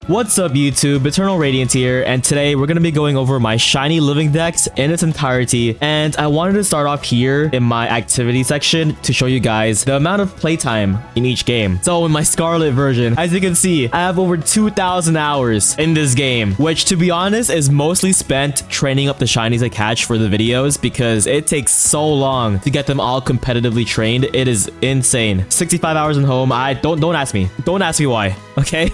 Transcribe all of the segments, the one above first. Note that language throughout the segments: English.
What's up YouTube, EternalRadiant here, and today we're going to be going over my shiny living dex in its entirety. And I wanted to start off here in my activity section to show you guys the amount of playtime in each game. So in my Scarlet version, as you can see, I have over 2,000 hours in this game, which to be honest is mostly spent training up the shinies I catch for the videos because it takes so long to get them all competitively trained. It is insane. 65 hours in home. Don't ask me. Don't ask me why, okay?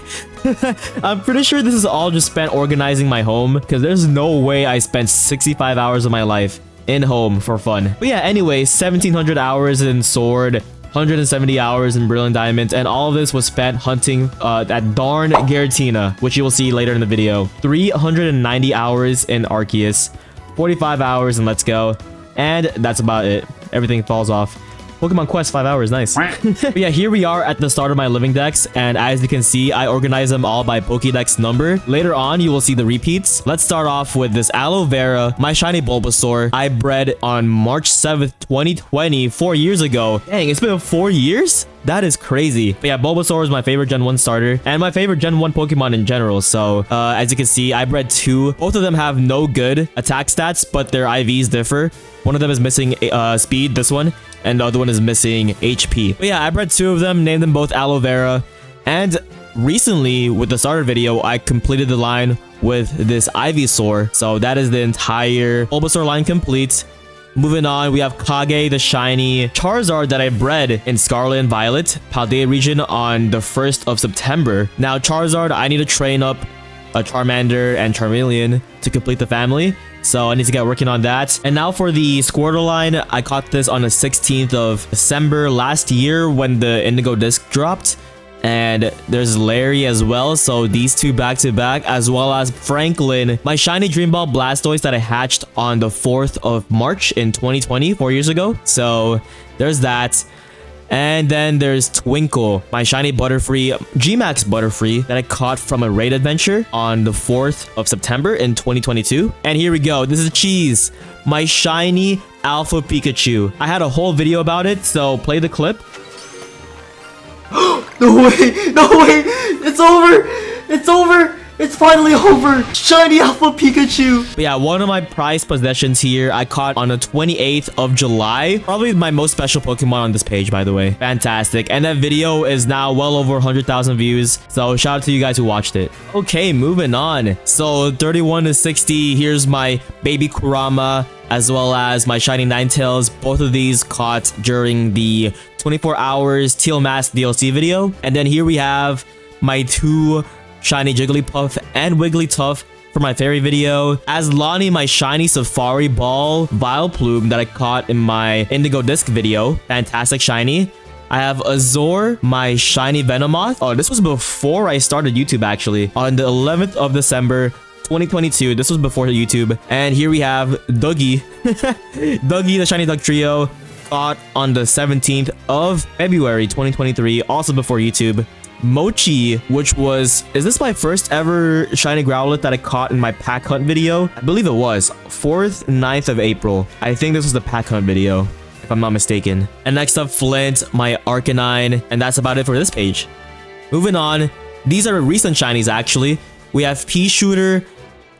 I'm pretty sure this is all just spent organizing my home because there's no way I spent 65 hours of my life in home for fun. But yeah, anyway, 1,700 hours in sword, 170 hours in brilliant diamond, and all of this was spent hunting that darn Giratina, which you will see later in the video. 390 hours in Arceus, 45 hours in Let's Go, and that's about it. Everything falls off. Pokemon Quest 5 hours, nice. But yeah, here we are at the start of my living dex, and as you can see, I organize them all by Pokédex number. Later on, you will see the repeats. Let's start off with this Aloe Vera, my shiny Bulbasaur. I bred on March 7th, 2020, 4 years ago. Dang, it's been 4 years? That is crazy. But yeah, Bulbasaur is my favorite Gen 1 starter and my favorite Gen 1 Pokemon in general. So as you can see, I bred two. Both of them have no good attack stats, but their IVs differ. One of them is missing speed, this one, and the other one is missing HP. But yeah, I bred two of them, named them both Aloe Vera. And recently, with the starter video, I completed the line with this Ivysaur. So that is the entire Bulbasaur line complete. Moving on, we have Kage, the shiny Charizard that I bred in Scarlet and Violet, Paldea region on the 1st of September. Now, Charizard, I need to train up a Charmander and Charmeleon to complete the family. So I need to get working on that. And now for the Squirtle line, I caught this on the 16th of December last year when the Indigo Disc dropped. And there's Larry as well, so these two back to back, as well as Franklin, my shiny Dream Ball Blastoise that I hatched on the 4th of March in 2020, 4 years ago. So there's that. And then there's Twinkle, my shiny Butterfree, Gmax Butterfree that I caught from a raid adventure on the 4th of September in 2022. And here we go. This is Cheese, my shiny Alpha Pikachu. I had a whole video about it, so play the clip. No way! No way! It's over! It's over! It's finally over! Shiny Alpha Pikachu! But yeah, one of my prized possessions here I caught on the 28th of July. Probably my most special Pokemon on this page, by the way. Fantastic. And that video is now well over 100,000 views. So shout out to you guys who watched it. Okay, moving on. So 31 to 60, here's my baby Kurama, as well as my shiny Ninetales. Both of these caught during the 24 hours Teal Mask DLC video. And then here we have my two shiny Jigglypuff and Wigglytuff for my fairy video. As Lonnie, my shiny Safari Ball Vileplume that I caught in my Indigo Disc video. Fantastic shiny. I have Azor, my shiny Venomoth. Oh, this was before I started YouTube actually. On the 11th of December 2022. This was before YouTube. And here we have Dougie. Dougie, the shiny Dugtrio, caught on the 17th of February 2023, also before YouTube. Mochi, which was, is this my first ever shiny Growlithe that I caught in my pack hunt video? I believe it was 4th, 9th of April. I think this was the pack hunt video, if I'm not mistaken. And next up, Flint, my Arcanine, and that's about it for this page. Moving on, these are recent shinies actually. We have Pea Shooter,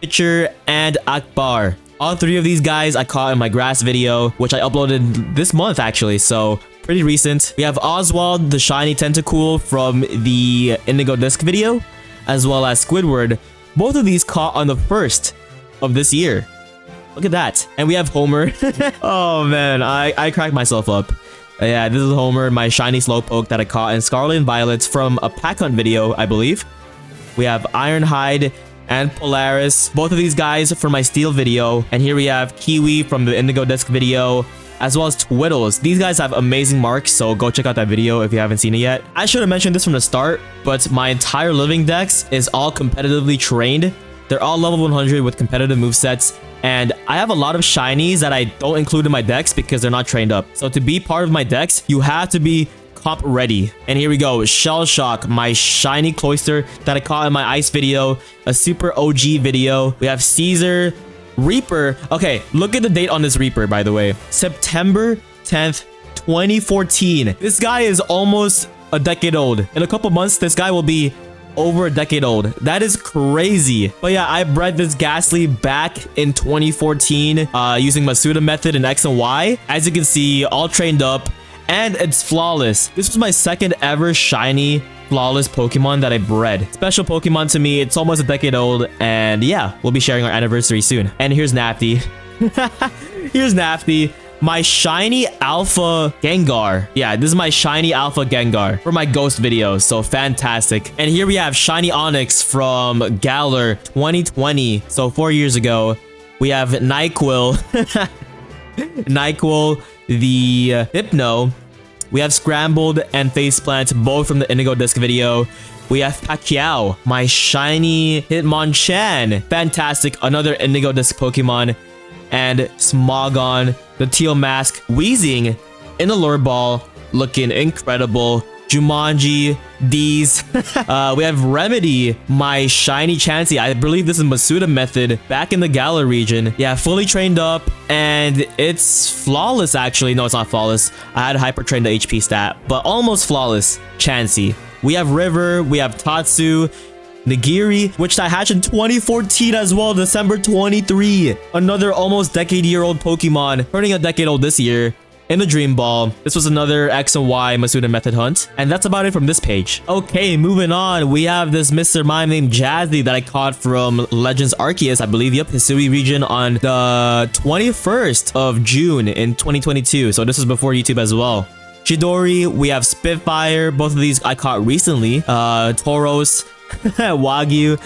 Pitcher, and Akbar. All three of these guys I caught in my grass video, which I uploaded this month actually, so pretty recent. We have Oswald, the shiny Tentacool from the Indigo Disc video, as well as Squidward. Both of these caught on the 1st of this year. Look at that. And we have Homer. Oh man, I cracked myself up. Yeah, this is Homer, my shiny Slowpoke that I caught in Scarlet and Violet from a pack hunt video, I believe. We have Ironhide and Polaris, both of these guys from my Steel video. And here we have Kiwi from the Indigo Disc video, as well as Twiddles. These guys have amazing marks, so go check out that video if you haven't seen it yet. I should have mentioned this from the start, but my entire living dex is all competitively trained. They're all level 100 with competitive movesets, and I have a lot of shinies that I don't include in my dex because they're not trained up. So to be part of my dex, you have to be comp ready. And here we go, Shell Shock, my shiny Cloyster that I caught in my ice video, a super OG video. We have Caesar, Reaper. Okay, look at the date on this Reaper, by the way. September 10th, 2014. This guy is almost a decade old. In a couple months, this guy will be over a decade old. That is crazy. But yeah, I bred this Ghastly back in 2014 using Masuda method in X and Y. As you can see, all trained up, and it's flawless. This was my second ever shiny flawless Pokemon that I bred. Special Pokemon to me. It's almost a decade old, and yeah, we'll be sharing our anniversary soon. And here's Nafty. Here's Nafty. My shiny alpha Gengar. Yeah, this is my shiny alpha Gengar for my ghost videos. So fantastic. And here we have shiny Onyx from Galar 2020. So 4 years ago. We have NyQuil. NyQuil, the Hypno. We have Scrambled and Faceplant, both from the Indigo Disc video. We have Pacquiao, my shiny Hitmonchan. Fantastic, another Indigo Disc Pokemon. And Smogon, the Teal Mask, Weezing in a Lure Ball, looking incredible. Jumanji, D's. We have Remedy, my shiny Chansey. I believe this is Masuda method back in the Galar region. Yeah, fully trained up, and it's flawless actually. No, it's not flawless. I had hyper trained the HP stat, but almost flawless Chansey. We have River, we have Tatsu, Nagiri, which I hatched in 2014 as well, December 23. Another almost decade-year-old Pokemon, turning a decade old this year. In the Dream Ball. This was another X and Y Masuda method hunt. And that's about it from this page. Okay, moving on. We have this Mr. Mime named Jazzy that I caught from Legends Arceus, I believe, yep, Hisui region on the 21st of June in 2022. So this is before YouTube as well. Chidori, we have Spitfire. Both of these I caught recently. Tauros, Wagyu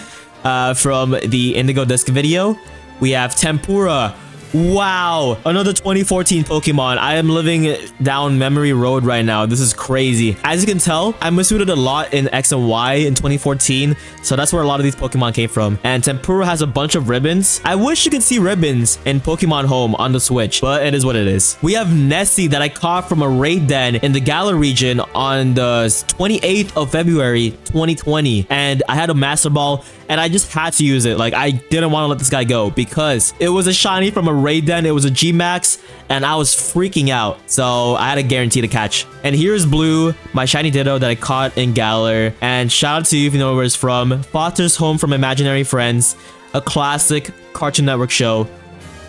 from the Indigo Disc video. We have Tempura. Wow, another 2014 Pokemon. I am living down memory road right now. This is crazy. As you can tell, I Masudaed a lot in X and Y in 2014, so that's where a lot of these Pokemon came from. And Tempura has a bunch of ribbons. I wish you could see ribbons in Pokemon Home on the Switch, but it is what it is. We have Nessie that I caught from a raid den in the Galar region on the 28th of February 2020, and I had a Master Ball and I just had to use it. Like, I didn't want to let this guy go because it was a shiny from a raid den. It was a G-Max and I was freaking out. So I had a guarantee to catch. And here's Blue, my shiny Ditto that I caught in Galar. And shout out to you if you know where it's from. Father's Home from Imaginary Friends, a classic Cartoon Network show.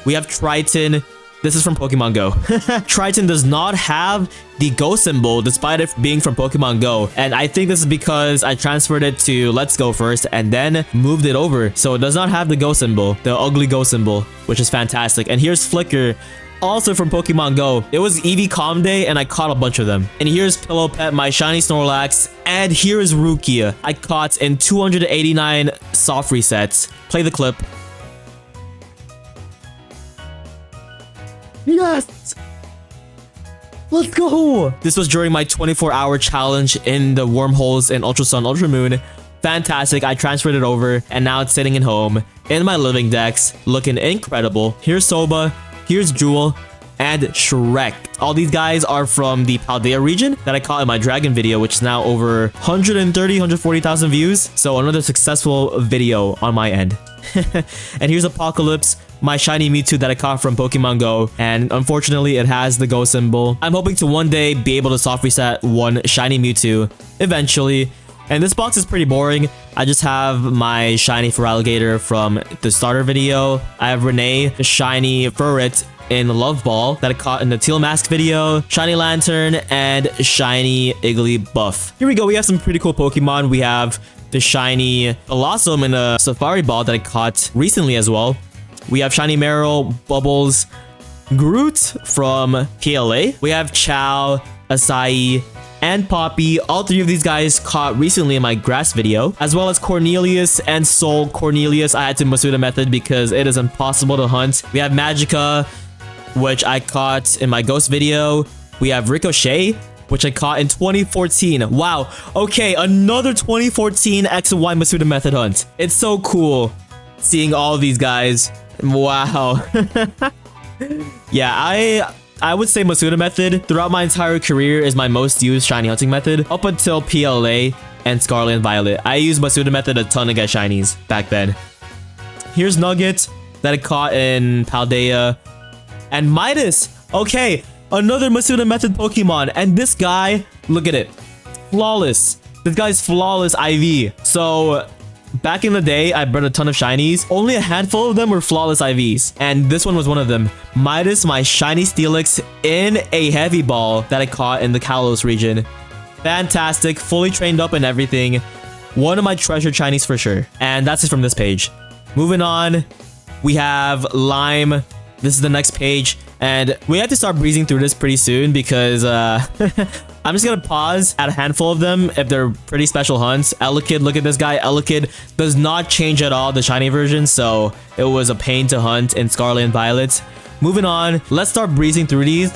We have Triton. This is from Pokemon Go. Triton does not have the Go symbol despite it being from Pokemon Go. And I think this is because I transferred it to Let's Go first and then moved it over. So it does not have the Go symbol, the ugly Go symbol, which is fantastic. And here's Flicker, also from Pokemon Go. It was Eevee Calm Day and I caught a bunch of them. And here's Pillow Pet, my shiny Snorlax. And here is Rukia. I caught in 289 soft resets. Play the clip. Yes! Let's go! This was during my 24-hour challenge in the wormholes in Ultra Sun, Ultra Moon. Fantastic. I transferred it over and now it's sitting in home in my living decks, looking incredible. Here's Soba, here's Jewel, and Shrek. All these guys are from the Paldea region that I caught in my Dragon video, which is now over 140,000 views. So another successful video on my end. And here's Apocalypse, my shiny Mewtwo that I caught from Pokemon Go, and unfortunately it has the Go symbol. I'm hoping to one day be able to soft reset one shiny Mewtwo eventually. And this box is pretty boring. I just have my shiny Feraligatr from the starter video. I have Renee, the shiny Furret in Love Ball that I caught in the Teal Mask video, shiny Lantern, and shiny Igglybuff. Here we go. We have some pretty cool Pokemon. We have the shiny Blossom in a Safari Ball that I caught recently as well. We have shiny Meryl, Bubbles, Groot from PLA. We have Chow, Acai, and Poppy. All three of these guys caught recently in my grass video, as well as Cornelius and Soul. Cornelius, I had to Masuda method because it is impossible to hunt. We have Magica, which I caught in my ghost video. We have Ricochet, which I caught in 2014. Wow. Okay, another 2014 X and Y Masuda method hunt. It's so cool seeing all of these guys. Wow. Yeah, I would say Masuda method throughout my entire career is my most used shiny hunting method up until PLA and Scarlet and Violet. I used Masuda method a ton to get shinies back then. Here's Nugget that I caught in Paldea. And Midas. Okay, another Masuda method Pokemon. And this guy, look at it. Flawless. This guy's flawless IV. So back in the day, I bred a ton of shinies. Only a handful of them were flawless IVs. And this one was one of them. Minus my shiny Steelix in a heavy ball that I caught in the Kalos region. Fantastic. Fully trained up and everything. One of my treasured shinies for sure. And that's it from this page. Moving on, we have Lime. This is the next page. And we have to start breezing through this pretty soon because I'm just gonna pause at a handful of them if they're pretty special hunts. Elekid, look at this guy. Elekid does not change at all, the shiny version, so it was a pain to hunt in Scarlet and Violet. Moving on, let's start breezing through these.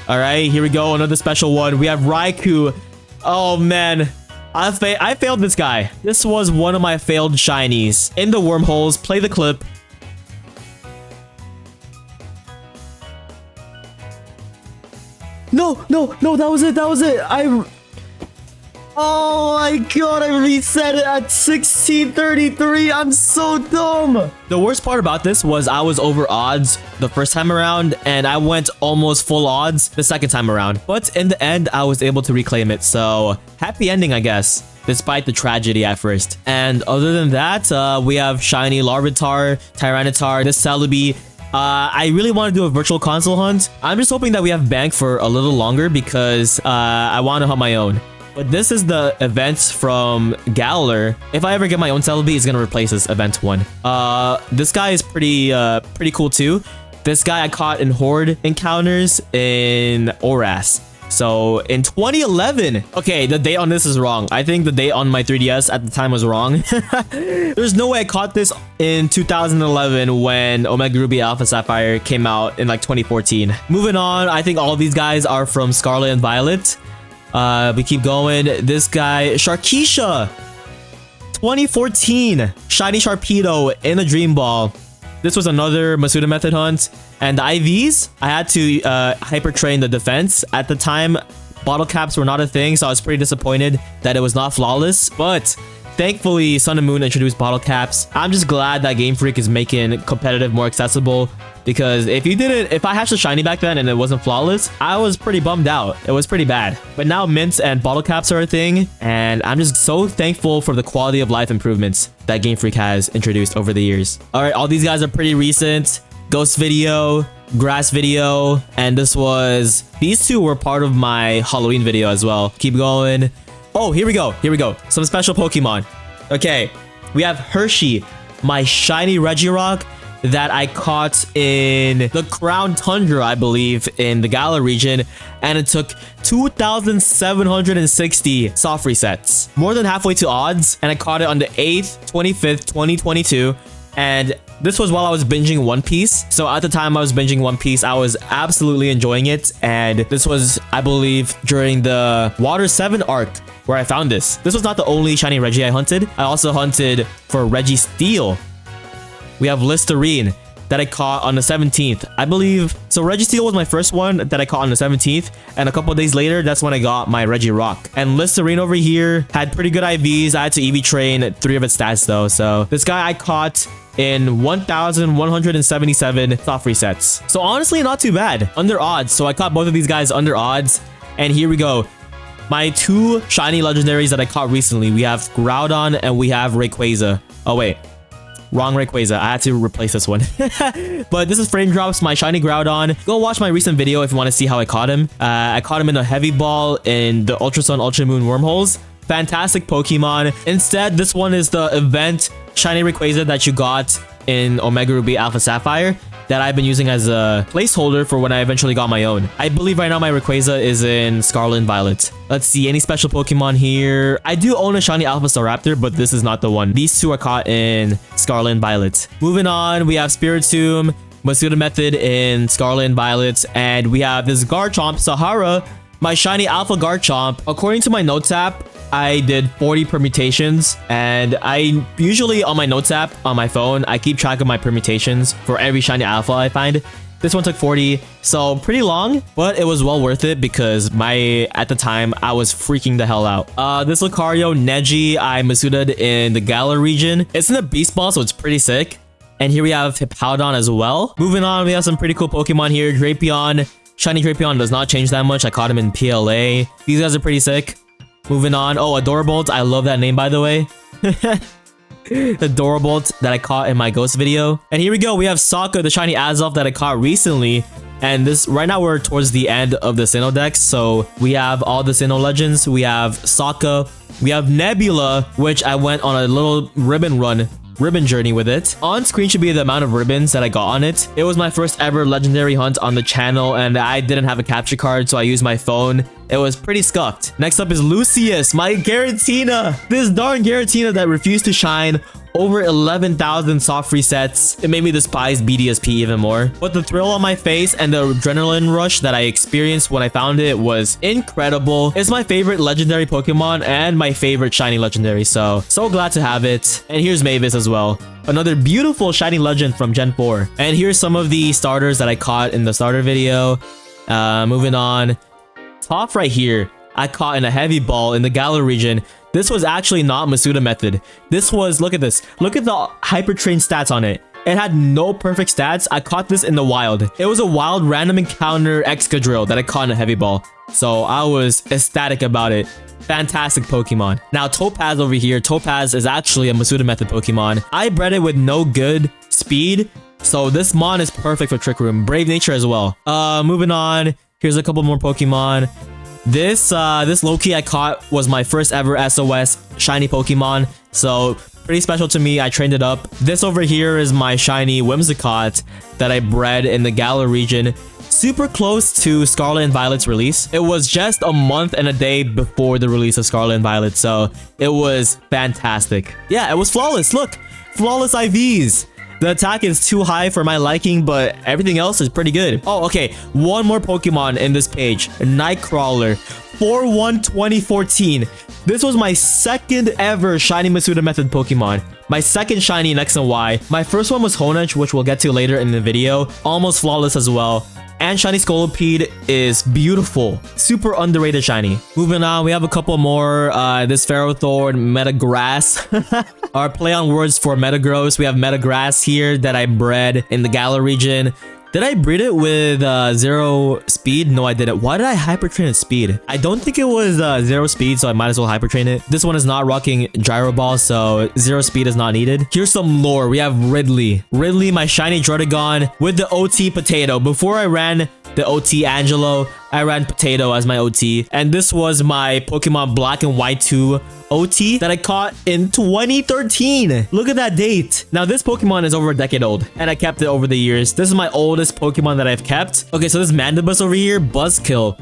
All right, here we go, another special one. We have Raikou. Oh man, I failed this guy. This was one of my failed shinies. In the wormholes, play the clip. No, that was it. Oh my god, I reset it at 1633. I'm so dumb. The worst part about this was I was over odds the first time around, and I went almost full odds the second time around. But in the end, I was able to reclaim it. So happy ending, I guess, despite the tragedy at first. And other than that, we have shiny Larvitar, Tyranitar, this Celebi. I really want to do a virtual console hunt. I'm just hoping that we have bank for a little longer because I want to hunt my own. But this is the events from Galar. If I ever get my own Celebi, it's gonna replace this event one. This guy is pretty cool too. This guy I caught in Horde encounters in Oras. So in 2011, okay, the date on this is wrong. I think the date on my 3DS at the time was wrong. There's no way I caught this in 2011 when Omega Ruby Alpha Sapphire came out in like 2014. Moving on, I think all of these guys are from Scarlet and Violet. We keep going. This guy, Sharkeisha, 2014, shiny Sharpedo in a Dream Ball. This was another Masuda method hunt. And the IVs, I had to hyper train the defense. At the time, bottle caps were not a thing, so I was pretty disappointed that it was not flawless. But thankfully, Sun and Moon introduced bottle caps. I'm just glad that Game Freak is making competitive more accessible. Because if I hatched a shiny back then and it wasn't flawless, I was pretty bummed out. It was pretty bad. But now mints and bottle caps are a thing, and I'm just so thankful for the quality of life improvements that Game Freak has introduced over the years. All right, all these guys are pretty recent. Ghost video, grass video, and these two were part of my Halloween video as well. Keep going. Oh, here we go. Some special Pokemon. Okay, we have Hershey, my shiny Regirock that I caught in the Crown Tundra, I believe, in the Galar region, and it took 2,760 soft resets. More than halfway to odds, and I caught it on the 8th, 25th, 2022, and this was while I was binging One Piece. So at the time I was binging One Piece, I was absolutely enjoying it, and this was, I believe, during the Water 7 arc where I found this. This was not the only shiny Reggie I hunted. I also hunted for Registeel. We have Listerine that I caught on the 17th, I believe. So Registeel was my first one that I caught on the 17th, and a couple of days later, that's when I got my Regirock. And Listerine over here had pretty good IVs. I had to EV train 3 of its stats though. So this guy I caught in 1,177 soft resets. So honestly, not too bad. Under odds. So I caught both of these guys under odds. And here we go. My 2 shiny legendaries that I caught recently. We have Groudon and we have Rayquaza. Oh wait. Wrong Rayquaza. I had to replace this one. But this is Frame Drops, my shiny Groudon. Go watch my recent video if you want to see how I caught him. I caught him in a heavy ball in the Ultra Sun, Ultra Moon wormholes. Fantastic Pokemon. Instead, this one is the event shiny Rayquaza that you got in Omega Ruby Alpha Sapphire that I've been using as a placeholder for when I eventually got my own. I believe right now my Rayquaza is in Scarlet and Violet. Let's see, any special Pokemon here? I do own a shiny Alpha Staraptor, but this is not the one. These 2 are caught in Scarlet and Violet. Moving on, we have Spiritomb, Masuda Method in Scarlet and Violet, and we have this Garchomp, Sahara, my shiny Alpha Garchomp. According to my notes app, I did 40 permutations, and I usually on my notes app on my phone, I keep track of my permutations for every shiny alpha I find. This one took 40, so pretty long, but it was well worth it because at the time, I was freaking the hell out. This Lucario Neji, I Masuda'd in the Galar region. It's in a Beast Ball, so it's pretty sick. And here we have Hippowdon as well. Moving on, we have some pretty cool Pokemon here. Drapion. Shiny Drapion does not change that much. I caught him in PLA. These guys are pretty sick. Moving on. Oh, Adorable. I love that name, by the way. Adorable that I caught in my ghost video. And here we go. We have Sokka, the shiny Azelf that I caught recently. And this right now we're towards the end of the Sinnoh decks. So we have all the Sinnoh legends. We have Sokka. We have Nebula, which I went on a little ribbon journey with it. On screen should be the amount of ribbons that I got on it. It was my first ever legendary hunt on the channel, and I didn't have a capture card, so I used my phone. It was pretty scuffed. Next up is Lucius, my Giratina. This darn Giratina that refused to shine. Over 11,000 soft resets. It made me despise BDSP even more. But the thrill on my face and the adrenaline rush that I experienced when I found it was incredible. It's my favorite legendary Pokemon and my favorite shiny legendary. So glad to have it. And here's Mavis as well. Another beautiful shiny legend from Gen 4. And here's some of the starters that I caught in the starter video. Moving on. Top right here, I caught in a heavy ball in the Galar region. This was actually not Masuda method. This was, look at this. Look at the hyper train stats on it. It had no perfect stats. I caught this in the wild. It was a wild random encounter Excadrill that I caught in a heavy ball. So I was ecstatic about it. Fantastic Pokemon. Now Topaz over here. Topaz is actually a Masuda method Pokemon. I bred it with no good speed. So this Mon is perfect for Trick Room. Brave Nature as well. Moving on. Here's a couple more Pokemon. This Loki I caught was my first ever SOS shiny Pokemon, so pretty special to me. I trained it up. This over here is my shiny Whimsicott that I bred in the Galar region, super close to Scarlet and Violet's release. It was just a month and a day before the release of Scarlet and Violet, so it was fantastic. Yeah, it was flawless. Look, flawless IVs. The attack is too high for my liking, but everything else is pretty good. Oh, okay. One more Pokemon in this page. Nightcrawler. 4-1 2014. This was my second ever shiny Masuda method Pokemon. My second shiny in X and Y. My first one was Honedge, which we'll get to later in the video. Almost flawless as well. And shiny Scolipede is beautiful. Super underrated shiny. Moving on, we have a couple more. This Ferrothorn, Metagrass. Our play on words for Metagross. We have Metagrass here that I bred in the Galar region. Did I breed it with 0 speed? No, I didn't. Why did I hyper train its speed? I don't think it was 0 speed, so I might as well hyper train it. This one is not rocking Gyro Ball, so 0 speed is not needed. Here's some lore. We have Ridley. Ridley, my shiny Druddigon with the OT Potato. Before I ran the OT Angelo, I ran Potato as my OT. And this was my Pokemon Black and White 2 OT that I caught in 2013. Look at that date. Now this Pokemon is over a decade old and I kept it over the years. This is my oldest Pokemon that I've kept. Okay, so this Mandibus over here, Buzzkill.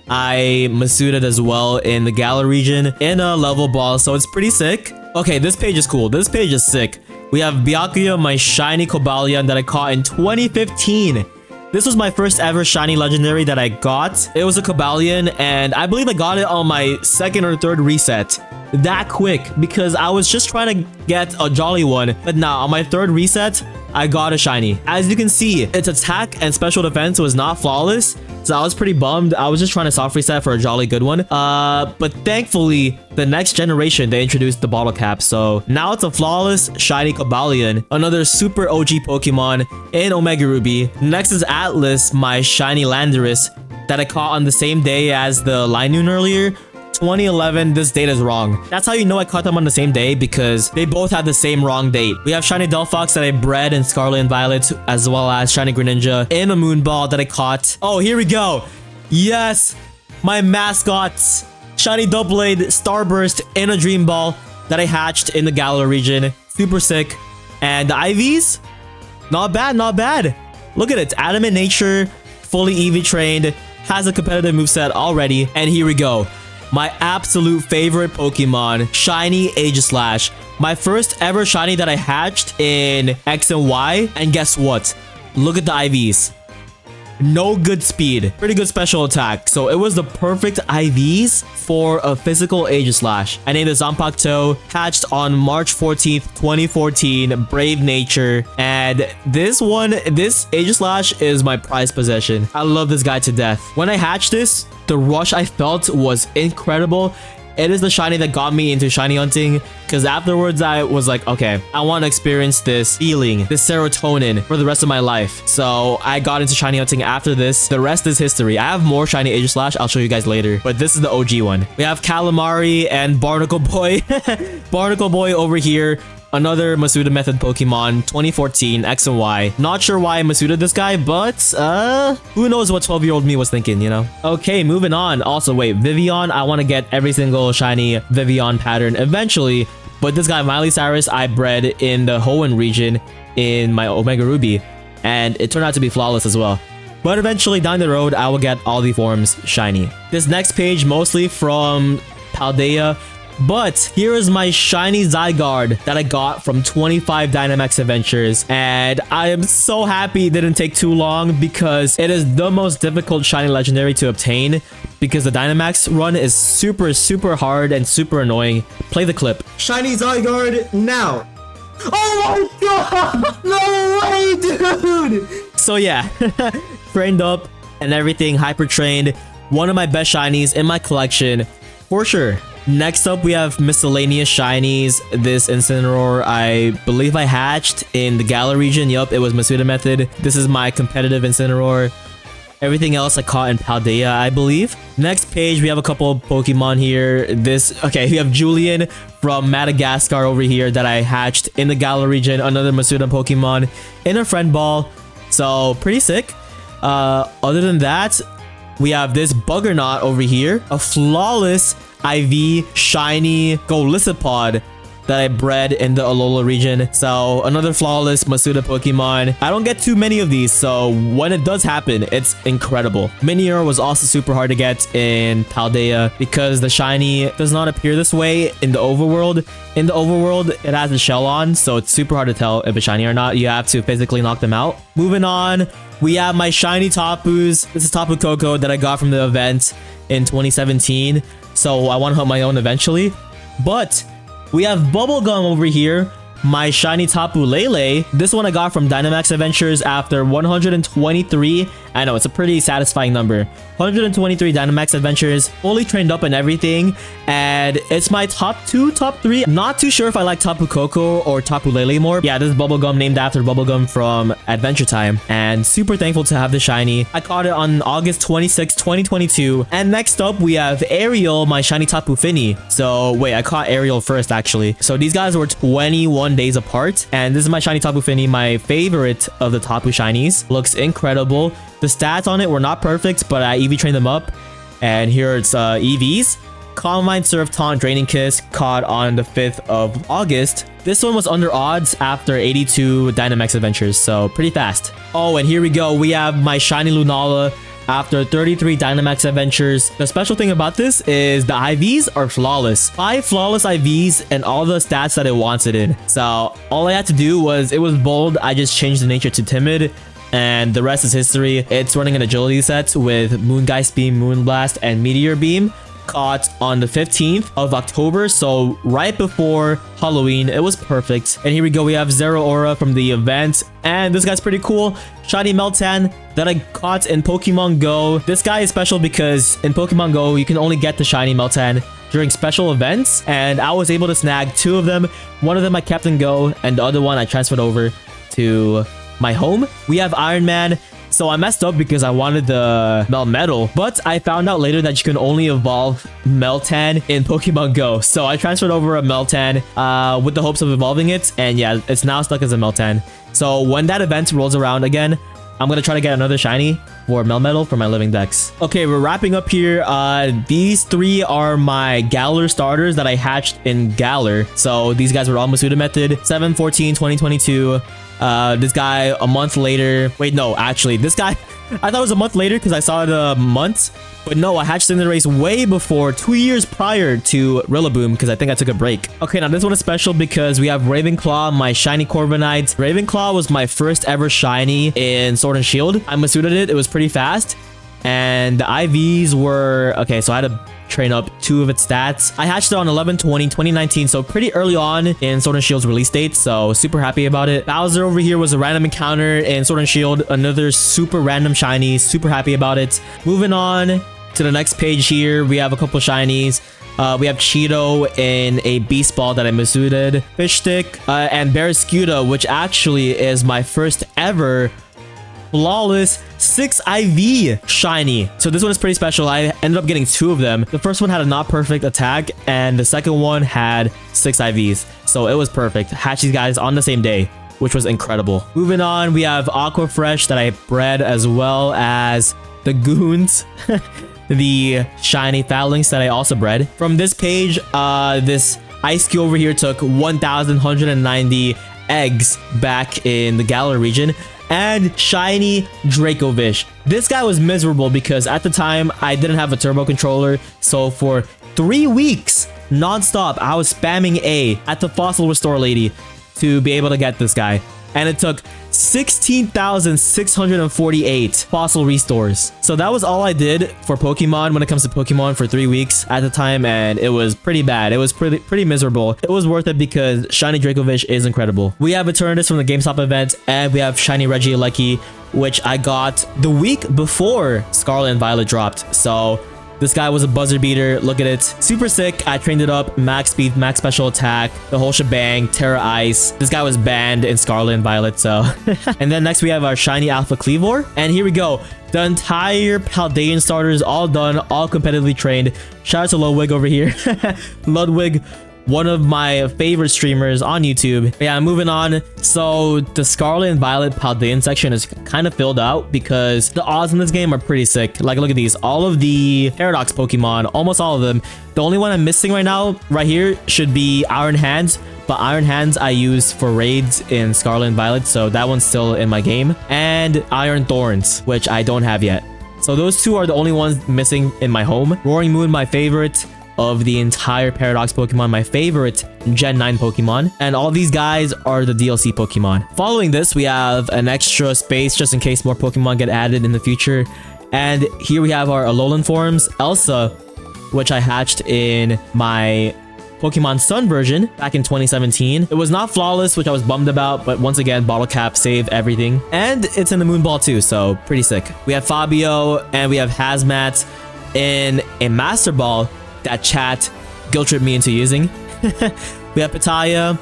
I Masudaed as well in the Galar region in a level ball, so it's pretty sick. Okay, this page is cool. This page is sick. We have Byakuya, my shiny Cobalion that I caught in 2015. This was my first ever shiny legendary that I got. It was a Cobalion, and I believe I got it on my second or third reset. That quick, because I was just trying to get a jolly one. But now, on my third reset, I got a shiny. As you can see, its attack and special defense was not flawless, so I was pretty bummed. I was just trying to soft reset for a jolly good one. But thankfully, the next generation, they introduced the bottle cap. So now it's a flawless shiny Cobalion, another super OG Pokemon in Omega Ruby. Next is Atlas, my shiny Landorus that I caught on the same day as the Linoon earlier. 2011, this date is wrong. That's how you know I caught them on the same day, because they both had the same wrong date. We have shiny Delphox that I bred in Scarlet and Violet, as well as shiny Greninja in a Moonball that I caught. Oh, here we go. Yes, my mascots. Shiny Doublade Starburst in a Dream Ball that I hatched in the Galar region. Super sick. And the IVs? Not bad, not bad. Look at it. Adamant Nature, fully EV trained, has a competitive moveset already. And here we go. My absolute favorite Pokemon, shiny Aegislash. My first ever shiny that I hatched in X and Y. And guess what? Look at the IVs. No good speed. Pretty good special attack. So it was the perfect IVs for a physical Aegislash. I named it Zanpakuto. Hatched on March 14th, 2014. Brave Nature. And this Aegislash is my prized possession. I love this guy to death. When I hatched this, the rush I felt was incredible. it is the shiny that got me into shiny hunting, because afterwards I was like, okay, I want to experience this feeling, this serotonin for the rest of my life. So I got into shiny hunting after this. The rest is history. I have more shiny Aegislash. I'll show you guys later, but this is the OG one. We have Calamari and Barnacle Boy. Barnacle Boy over here. Another Masuda method Pokemon, 2014, X and Y. Not sure why I Masuda this guy, but who knows what 12-year-old me was thinking, you know? Okay, moving on. Also, wait, Vivian, I want to get every single shiny Vivian pattern eventually, but this guy, Miley Cyrus, I bred in the Hoenn region in my Omega Ruby, and it turned out to be flawless as well. But eventually, down the road, I will get all the forms shiny. This next page, mostly from Paldea, but here is my shiny Zygarde that I got from 25 Dynamax Adventures, and I am so happy it didn't take too long because it is the most difficult shiny legendary to obtain because the Dynamax run is super hard and super annoying. Play the clip. Shiny Zygarde now. Oh my god! No way, dude! So yeah, trained up and everything, hyper trained. One of my best shinies in my collection for sure. Next up, we have miscellaneous shinies. This Incineroar, I believe I hatched in the Galar region. Yup, it was Masuda method. This is my competitive Incineroar. Everything else I caught in Paldea, I believe. Next page, we have a couple Pokemon here. Okay, we have Julian from Madagascar over here that I hatched in the Galar region. Another Masuda Pokemon in a friend ball. So, pretty sick. Other than that, we have this Buggernot over here. A flawless IV shiny Golisopod that I bred in the Alola region. So another flawless Masuda Pokemon. I don't get too many of these, so when it does happen, it's incredible. Minior was also super hard to get in Paldea because the shiny does not appear this way in the overworld. In the overworld, it has a shell on, so it's super hard to tell if it's shiny or not. You have to physically knock them out. Moving on, we have my shiny Tapus. This is Tapu Koko that I got from the event in 2017. So I want to hunt my own eventually. But we have Bubblegum over here. My shiny Tapu Lele. This one I got from Dynamax Adventures after 123. I know, it's a pretty satisfying number. 123 Dynamax Adventures, fully trained up and everything. And it's my top 2, top 3. I'm not too sure if I like Tapu Koko or Tapu Lele more. Yeah, this is Bubblegum, named after Bubblegum from Adventure Time. And super thankful to have the shiny. I caught it on August 26, 2022. And next up, we have Ariel, my shiny Tapu Fini. So wait, I caught Ariel first actually. So these guys were 21 days apart. And this is my shiny Tapu Fini, my favorite of the Tapu shinies. Looks incredible. The stats on it were not perfect, but I EV trained them up. And here it's EVs. Calm Mind, Surf, Taunt, Draining Kiss, caught on the 5th of August. This one was under odds after 82 Dynamax Adventures, so pretty fast. Oh, and here we go. We have my shiny Lunala after 33 Dynamax Adventures. The special thing about this is the IVs are flawless. 5 flawless IVs and all the stats that it wants it in. So all I had to do was, it was bold. I just changed the nature to timid. And the rest is history. It's running an agility set with Moongeist Beam, Moonblast, and Meteor Beam. Caught on the 15th of October, so right before Halloween. It was perfect. And here we go. We have Zero Aura from the event. And this guy's pretty cool. Shiny Meltan that I caught in Pokemon Go. This guy is special because in Pokemon Go, you can only get the shiny Meltan during special events. And I was able to snag 2 of them. One of them I kept in Go, and the other one I transferred over to my home. We have Iron Man. So I messed up because I wanted the Melmetal, but I found out later that you can only evolve Meltan in Pokemon Go. So I transferred over a Meltan with the hopes of evolving it, and yeah, it's now stuck as a Meltan. So when that event rolls around again, I'm gonna try to get another shiny for Melmetal for my living dex. Okay, we're wrapping up here. These 3 are my Galar starters that I hatched in Galar. So these guys were all Masuda method. 7/14/2022. This guy a month later. Wait, no, actually, this guy, I thought it was a month later because I saw the month. But no, I hatched in the race way before, 2 years prior to Rillaboom, because I think I took a break. Okay, now this one is special because we have Ravenclaw, my shiny Corviknight. Ravenclaw was my first ever shiny in Sword and Shield. I Masudaed it. It was pretty fast. And the IVs were... Okay, so I had to train up 2 of its stats. I hatched it on 11/20/2019, so pretty early on in Sword and Shield's release date, so super happy about it. Bowser over here was a random encounter in Sword and Shield, another super random shiny, super happy about it. Moving on to the next page here, we have a couple shinies. We have Cheeto in a Beast Ball that I misuited, Fish Stick, and Barraskewda, which actually is my first ever flawless 6 IV shiny. So this one is pretty special. I ended up getting 2 of them. The first one had a not perfect attack, and the second one had 6 IVs. So it was perfect. Hatch these guys on the same day, which was incredible. Moving on, we have Aqua Fresh that I bred, as well as the Goons. The shiny Phalanx that I also bred. From this page, this Ice Cube over here took 1,190 eggs back in the Galar region. And shiny Dracovish. This guy was miserable because at the time I didn't have a turbo controller, so for 3 weeks non-stop I was spamming A at the fossil restore lady to be able to get this guy, and it took 16,648 fossil restores. So that was all I did for Pokemon when it comes to Pokemon for 3 weeks at the time, and it was pretty bad. It was pretty miserable. It was worth it because shiny Dracovish is incredible. We have Eternus from the GameStop event, and we have shiny Regieleki, which I got the week before Scarlet and Violet dropped. So this guy was a buzzer beater. Look at it. Super sick. I trained it up. Max speed, max special attack, the whole shebang, Terra Ice. This guy was banned in Scarlet and Violet, so. And then next we have our shiny Alpha Cleavor. And here we go. The entire Paldean starters all done, all competitively trained. Shout out to Ludwig over here. Ludwig, one of my favorite streamers on YouTube. Yeah, moving on. So the Scarlet and Violet Paldean section is kind of filled out because the odds in this game are pretty sick. Like, look at these. All of the Paradox Pokemon, almost all of them. The only one I'm missing right now, right here, should be Iron Hands. But Iron Hands I use for raids in Scarlet and Violet, so that one's still in my game. And Iron Thorns, which I don't have yet. So those 2 are the only ones missing in my home. Roaring Moon, my favorite of the entire Paradox Pokemon, my favorite Gen 9 Pokemon, and all these guys are the DLC Pokemon. Following this, we have an extra space just in case more Pokemon get added in the future, and here we have our Alolan forms, Elsa, which I hatched in my Pokemon Sun version back in 2017. It was not flawless, which I was bummed about, but once again, bottle cap saved everything, and it's in the Moon Ball too, so pretty sick. We have Fabio, and we have Hazmat in a Master Ball that chat guilt tripped me into using. We have Pitaya,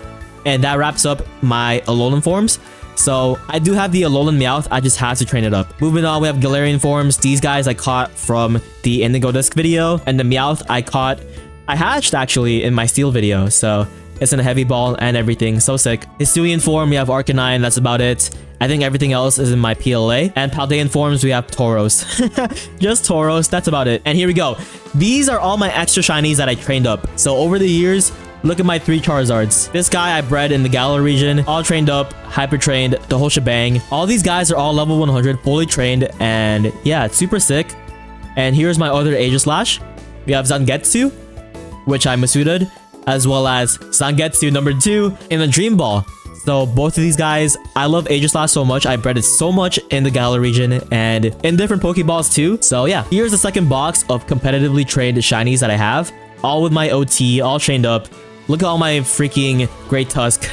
and that wraps up my Alolan forms. So I do have the Alolan Meowth, I just have to train it up. Moving on, we have Galarian forms. These guys I caught from the Indigo Disc video, and the Meowth I hatched actually in my Steel video. So it's in a heavy ball and everything, so sick. Hisuian form, we have Arcanine, that's about it. I think everything else is in my PLA. And Paldean forms, we have Tauros. Just Tauros, that's about it. And here we go. These are all my extra shinies that I trained up. So over the years, look at my 3 Charizards. This guy I bred in the Galar region, all trained up, hyper trained, the whole shebang. All these guys are all level 100, fully trained, and yeah, it's super sick. And here's my other Aegislash. We have Zangetsu, which I masuited, as well as Zangetsu number 2 in the Dream Ball. So both of these guys, I love Aegislash so much. I bred it so much in the Galar region and in different Pokeballs too. So yeah, here's the second box of competitively trained shinies that I have. All with my OT, all trained up. Look at all my freaking Great Tusk.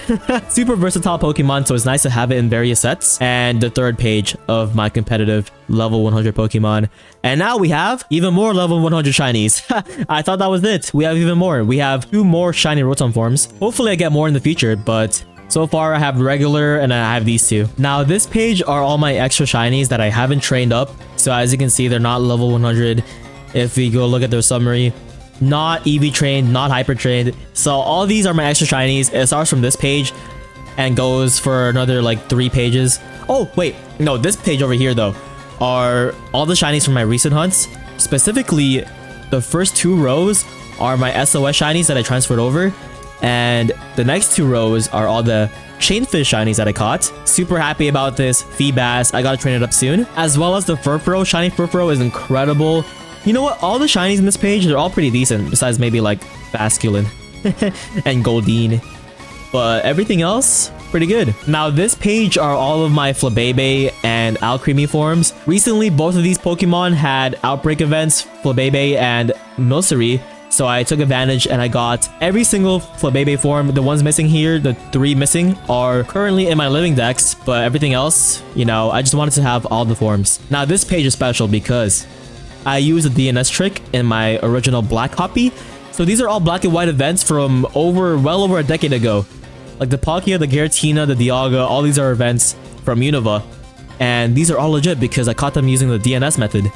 Super versatile Pokemon, so it's nice to have it in various sets. And the third page of my competitive level 100 Pokemon. And now we have even more level 100 shinies. I thought that was it. We have even more. We have 2 more shiny Rotom forms. Hopefully I get more in the future, but so far I have regular and I have these 2. Now this page are all my extra shinies that I haven't trained up. So as you can see, they're not level 100. If we go look at their summary, not EV trained, not hyper trained. So all these are my extra shinies. It starts from this page and goes for another like 3 pages. Oh wait, no, this page over here though are all the shinies from my recent hunts. Specifically, the first 2 rows are my SOS shinies that I transferred over, and the next 2 rows are all the Chainfish shinies that I caught. Super happy about this. Feebas, I gotta train it up soon. As well as the Furfrou. Shiny Furfrou is incredible. You know what? All the shinies in this page, they're all pretty decent, besides maybe like Basculin and Goldeen. But everything else, pretty good. Now this page are all of my Flabebe and Alcremie forms. Recently, both of these Pokemon had outbreak events, Flabebe and Milcery. So I took advantage and I got every single Flabebe form. The ones missing here, the 3 missing, are currently in my living decks. But everything else, you know, I just wanted to have all the forms. Now this page is special because I used a DNS trick in my original black copy. So these are all black and white events from well over a decade ago. Like the Palkia, the Giratina, the Dialga, all these are events from Unova. And these are all legit because I caught them using the DNS method.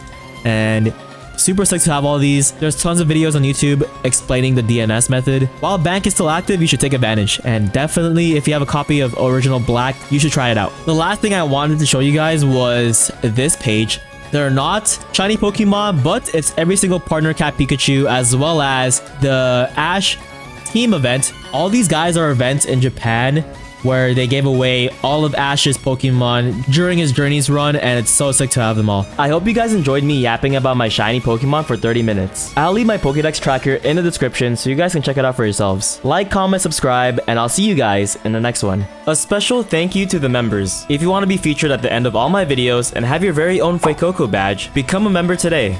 And super sick to have all these. There's tons of videos on YouTube explaining the DNS method. While bank is still active, you should take advantage. And definitely, if you have a copy of Original Black, you should try it out. The last thing I wanted to show you guys was this page. They're not shiny Pokemon, but it's every single partner cat Pikachu, as well as the Ash team event. All these guys are events in Japan where they gave away all of Ash's Pokemon during his Journeys run, and it's so sick to have them all. I hope you guys enjoyed me yapping about my shiny Pokemon for 30 minutes. I'll leave my Pokédex tracker in the description so you guys can check it out for yourselves. Like, comment, subscribe, and I'll see you guys in the next one. A special thank you to the members. If you want to be featured at the end of all my videos and have your very own Fuecoco badge, become a member today.